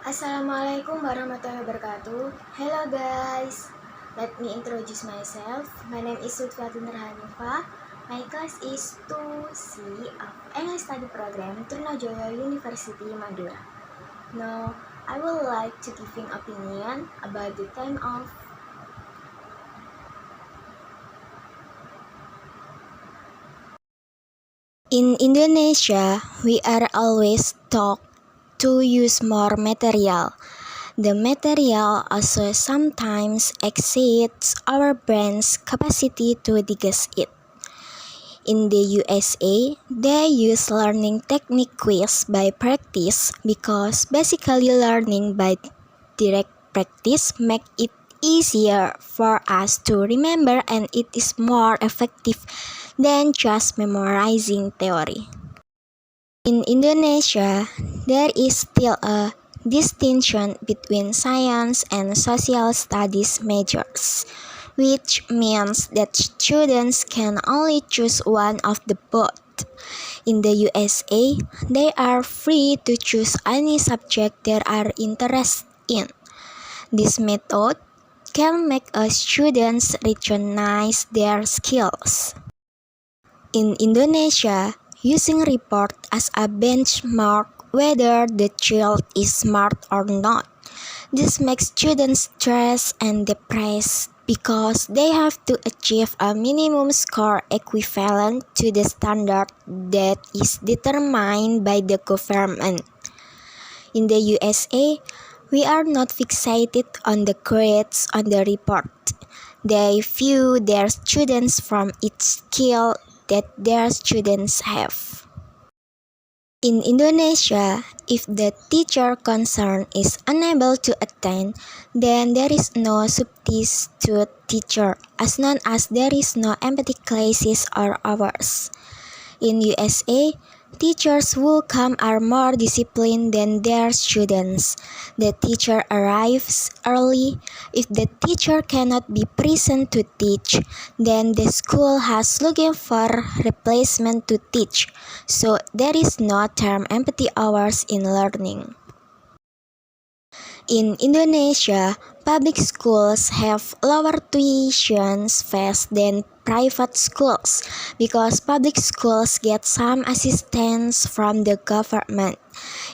Assalamualaikum warahmatullahi wabarakatuh. Hello guys, let me introduce myself. My name is Lutfiatin Nurhanifah. My class is 2C of English Study Program Trunojoyo University Madura. Now, I would like to give an opinion about the time of In Indonesia, we are always taught to use more material. The material also sometimes exceeds our brain's capacity to digest it. In the USA, they use learning technique quiz by practice because basically learning by direct practice make it easier for us to remember, and it is more effective than just memorizing theory. In Indonesia, there is still a distinction between science and social studies majors, which means that students can only choose one of the both. In the USA, they are free to choose any subject they are interested in. This method can make a students recognize their skills. In Indonesia, using report as a benchmark whether the child is smart or not. This makes students stressed and depressed because they have to achieve a minimum score equivalent to the standard that is determined by the government. In the USA, we are not fixated on the grades on the report. They view their students from each skill that their students have. In Indonesia, if the teacher concerned is unable to attend, then there is no substitute teacher as long as there is no empty classes or hours. In USA, teachers who come are more disciplined than their students. The teacher arrives early. If the teacher cannot be present to teach, then the school has looking for replacement to teach. So there is no term empty hours in learning. In Indonesia, public schools have lower tuition fees than private schools because public schools get some assistance from the government.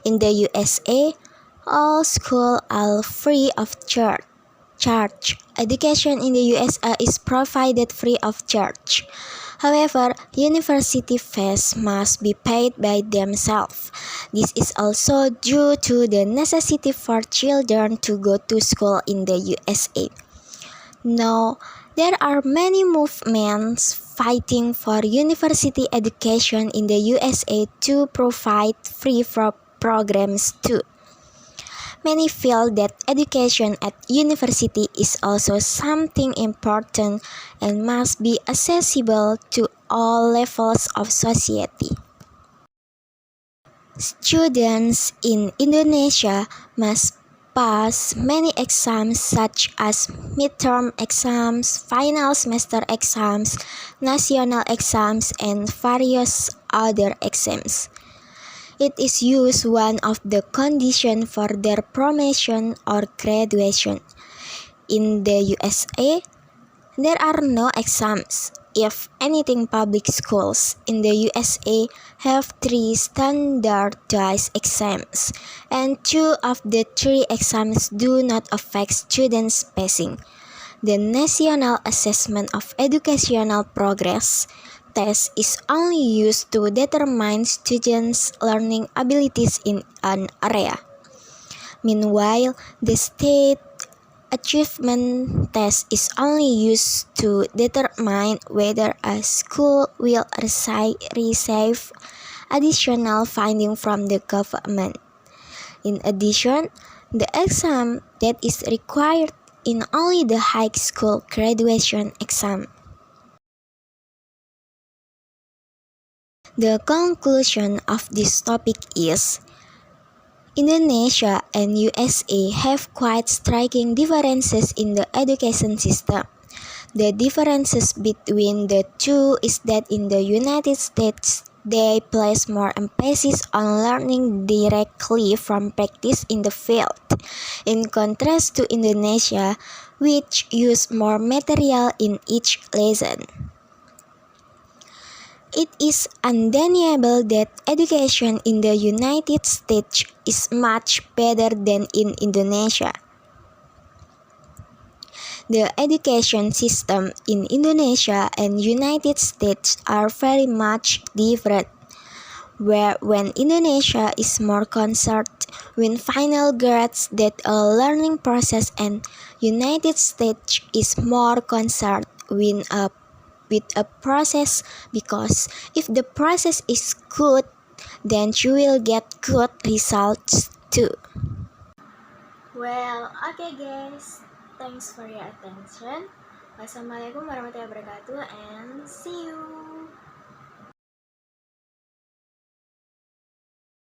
In the USA, all schools are free of charge. Education in the USA is provided free of charge. However, university fees must be paid by themselves. This is also due to the necessity for children to go to school in the USA. Now, there are many movements fighting for university education in the USA to provide free programs too. Many feel that education at university is also something important and must be accessible to all levels of society. Students in Indonesia must pass many exams such as midterm exams, final semester exams, national exams, and various other exams. It is used one of the conditions for their promotion or graduation. In the USA, there are no exams. If anything, public schools in the USA have 3 standardized exams, and 2 of the 3 exams do not affect students' passing. The National Assessment of Educational Progress test is only used to determine students' learning abilities in an area. Meanwhile, the State Achievement Test is only used to determine whether a school will receive additional funding from the government. In addition, the exam that is required in only the high school graduation exam. The conclusion of this topic is Indonesia and USA have quite striking differences in the education system. The differences between the two is that in the United States, they place more emphasis on learning directly from practice in the field, in contrast to Indonesia, which use more material in each lesson. It is undeniable that education in the United States is much better than in Indonesia. The education system in Indonesia and United States are very much different, where when Indonesia is more concerned with final grades that a learning process and United States is more concerned with a process, because if the process is good, then you will get good results too. Well, okay guys, thanks for your attention. Wassalamualaikum warahmatullahi wabarakatuh and see you.